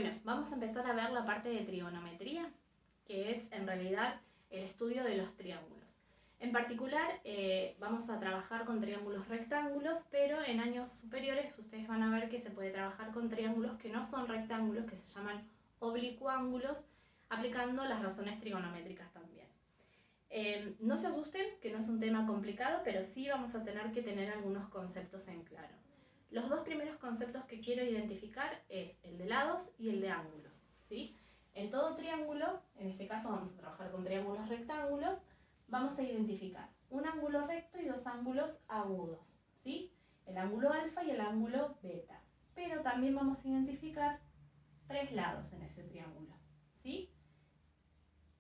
Bueno, vamos a empezar a ver la parte de trigonometría, que es en realidad el estudio de los triángulos. En particular, vamos a trabajar con triángulos rectángulos, pero en años superiores ustedes van a ver que se puede trabajar con triángulos que no son rectángulos, que se llaman oblicuángulos, aplicando las razones trigonométricas también. No se asusten, que no es un tema complicado, pero sí vamos a tener que tener algunos conceptos en claro. Los dos primeros conceptos que quiero identificar es el de lados y el de ángulos, ¿sí? En todo triángulo, en este caso vamos a trabajar con triángulos rectángulos, vamos a identificar un ángulo recto y dos ángulos agudos, ¿sí? El ángulo alfa y el ángulo beta. Pero también vamos a identificar tres lados en ese triángulo, ¿sí?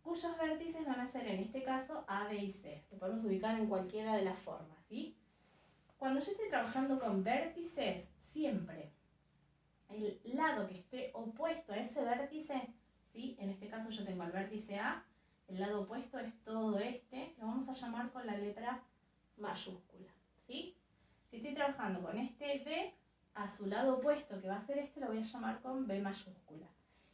Cuyos vértices van a ser en este caso A, B y C. Lo podemos ubicar en cualquiera de las formas, ¿sí? Cuando yo estoy trabajando con vértices, siempre el lado que esté opuesto a ese vértice, ¿sí? En este caso yo tengo el vértice A, el lado opuesto es todo este, lo vamos a llamar con la letra mayúscula, ¿sí? Si estoy trabajando con este B, a su lado opuesto, que va a ser este, lo voy a llamar con B mayúscula.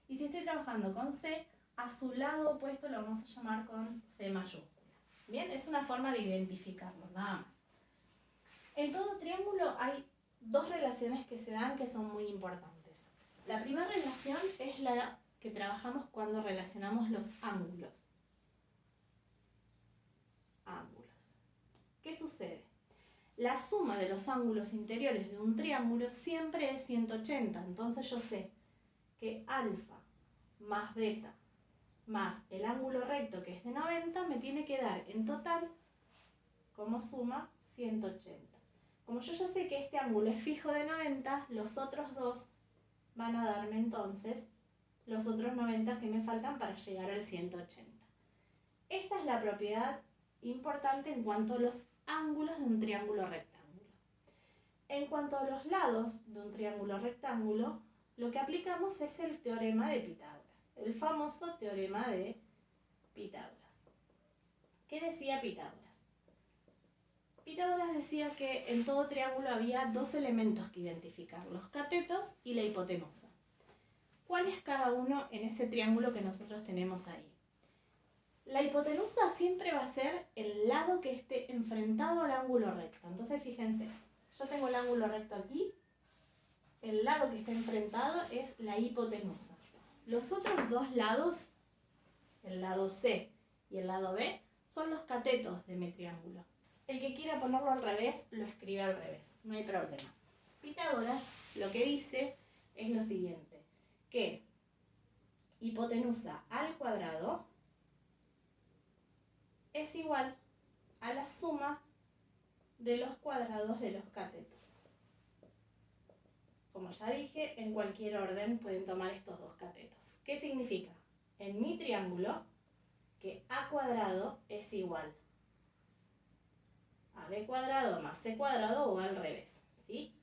Y si estoy trabajando con C, a su lado opuesto lo vamos a llamar con C mayúscula. Bien, es una forma de identificarlos, nada más. En todo triángulo hay dos relaciones que se dan que son muy importantes. La primera relación es la que trabajamos cuando relacionamos los ángulos. ¿Qué sucede? La suma de los ángulos interiores de un triángulo siempre es 180. Entonces yo sé que alfa más beta más el ángulo recto, que es de 90, me tiene que dar en total, como suma, 180. Como yo ya sé que este ángulo es fijo de 90, los otros dos van a darme entonces los otros 90 que me faltan para llegar al 180. Esta es la propiedad importante en cuanto a los ángulos de un triángulo rectángulo. En cuanto a los lados de un triángulo rectángulo, lo que aplicamos es el teorema de Pitágoras, el famoso teorema de Pitágoras. ¿Qué decía Pitágoras? Pitágoras decía que en todo triángulo había dos elementos que identificar, los catetos y la hipotenusa. ¿Cuál es cada uno en ese triángulo que nosotros tenemos ahí? La hipotenusa siempre va a ser el lado que esté enfrentado al ángulo recto. Entonces fíjense, yo tengo el ángulo recto aquí, el lado que está enfrentado es la hipotenusa. Los otros dos lados, el lado C y el lado B, son los catetos de mi triángulo. El que quiera ponerlo al revés, lo escribe al revés, no hay problema. Pitágoras lo que dice es lo siguiente, que hipotenusa al cuadrado es igual a la suma de los cuadrados de los catetos. Como ya dije, en cualquier orden pueden tomar estos dos catetos. ¿Qué significa? En mi triángulo, que a cuadrado es igual a b cuadrado más c cuadrado o al revés, ¿sí?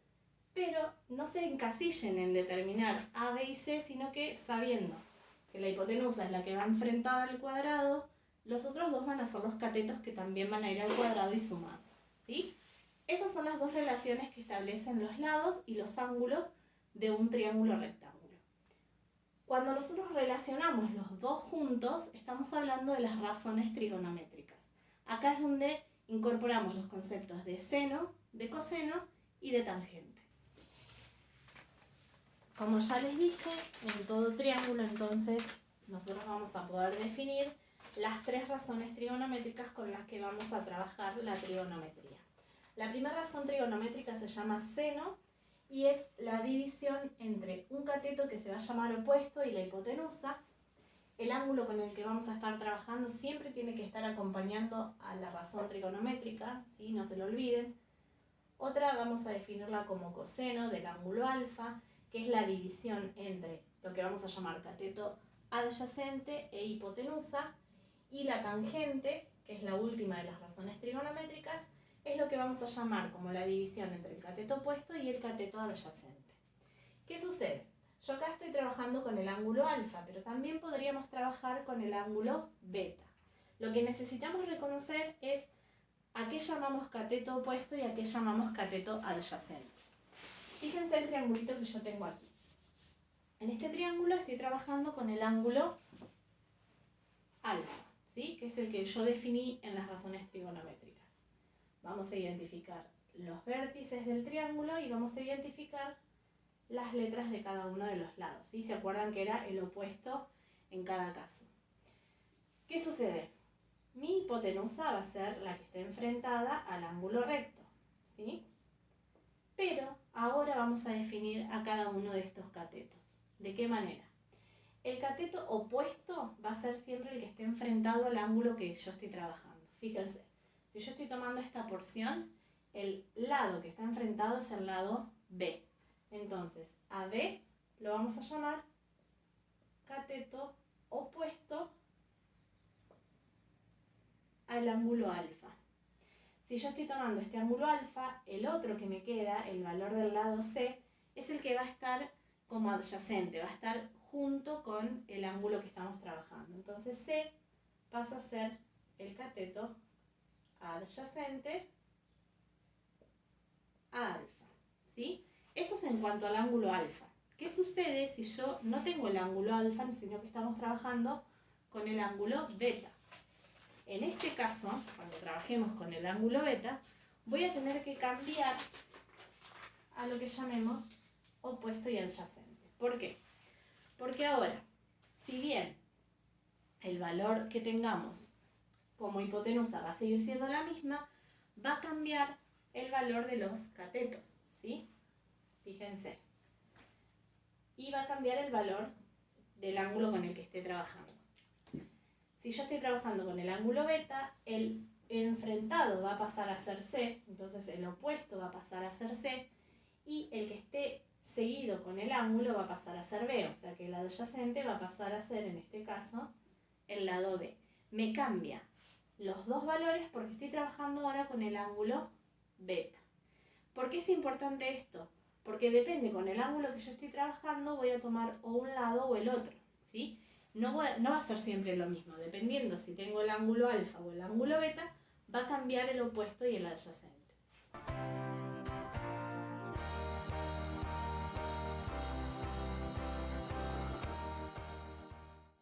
Pero no se encasillen en determinar a, b y c, sino que sabiendo que la hipotenusa es la que va enfrentada al cuadrado, los otros dos van a ser los catetos que también van a ir al cuadrado y sumados, ¿sí? Esas son las dos relaciones que establecen los lados y los ángulos de un triángulo rectángulo. Cuando nosotros relacionamos los dos juntos, estamos hablando de las razones trigonométricas. Acá es donde incorporamos los conceptos de seno, de coseno y de tangente. Como ya les dije, en todo triángulo entonces nosotros vamos a poder definir las tres razones trigonométricas con las que vamos a trabajar la trigonometría. La primera razón trigonométrica se llama seno y es la división entre un cateto que se va a llamar opuesto y la hipotenusa. El ángulo con el que vamos a estar trabajando siempre tiene que estar acompañando a la razón trigonométrica, ¿sí? No se lo olviden. Otra vamos a definirla como coseno del ángulo alfa, que es la división entre lo que vamos a llamar cateto adyacente e hipotenusa, y la tangente, que es la última de las razones trigonométricas, es lo que vamos a llamar como la división entre el cateto opuesto y el cateto adyacente. ¿Qué sucede? Yo acá estoy trabajando con el ángulo alfa, pero también podríamos trabajar con el ángulo beta. Lo que necesitamos reconocer es a qué llamamos cateto opuesto y a qué llamamos cateto adyacente. Fíjense el triangulito que yo tengo aquí. En este triángulo estoy trabajando con el ángulo alfa, ¿sí? Que es el que yo definí en las razones trigonométricas. Vamos a identificar los vértices del triángulo y vamos a identificar las letras de cada uno de los lados, ¿sí? ¿Se acuerdan que era el opuesto en cada caso? ¿Qué sucede? Mi hipotenusa va a ser la que esté enfrentada al ángulo recto, ¿sí? Pero ahora vamos a definir a cada uno de estos catetos. ¿De qué manera? El cateto opuesto va a ser siempre el que esté enfrentado al ángulo que yo estoy trabajando. Fíjense, si yo estoy tomando esta porción, el lado que está enfrentado es el lado B. Entonces, a B lo vamos a llamar cateto opuesto al ángulo alfa. Si yo estoy tomando este ángulo alfa, el otro que me queda, el valor del lado C, es el que va a estar como adyacente, va a estar junto con el ángulo que estamos trabajando. Entonces C pasa a ser el cateto adyacente a alfa, ¿sí? Eso es en cuanto al ángulo alfa. ¿Qué sucede si yo no tengo el ángulo alfa, sino que estamos trabajando con el ángulo beta? En este caso, cuando trabajemos con el ángulo beta, voy a tener que cambiar a lo que llamemos opuesto y adyacente. ¿Por qué? Porque ahora, si bien el valor que tengamos como hipotenusa va a seguir siendo la misma, va a cambiar el valor de los catetos, ¿sí? Fíjense. Y va a cambiar el valor del ángulo con el que esté trabajando. Si yo estoy trabajando con el ángulo beta, el enfrentado va a pasar a ser C, entonces el opuesto va a pasar a ser C, y el que esté seguido con el ángulo va a pasar a ser B, o sea que el adyacente va a pasar a ser, en este caso, el lado B. Me cambia los dos valores porque estoy trabajando ahora con el ángulo beta. ¿Por qué es importante esto? Porque depende con el ángulo que yo estoy trabajando, voy a tomar o un lado o el otro, ¿sí? No va a ser siempre lo mismo, dependiendo si tengo el ángulo alfa o el ángulo beta, va a cambiar el opuesto y el adyacente.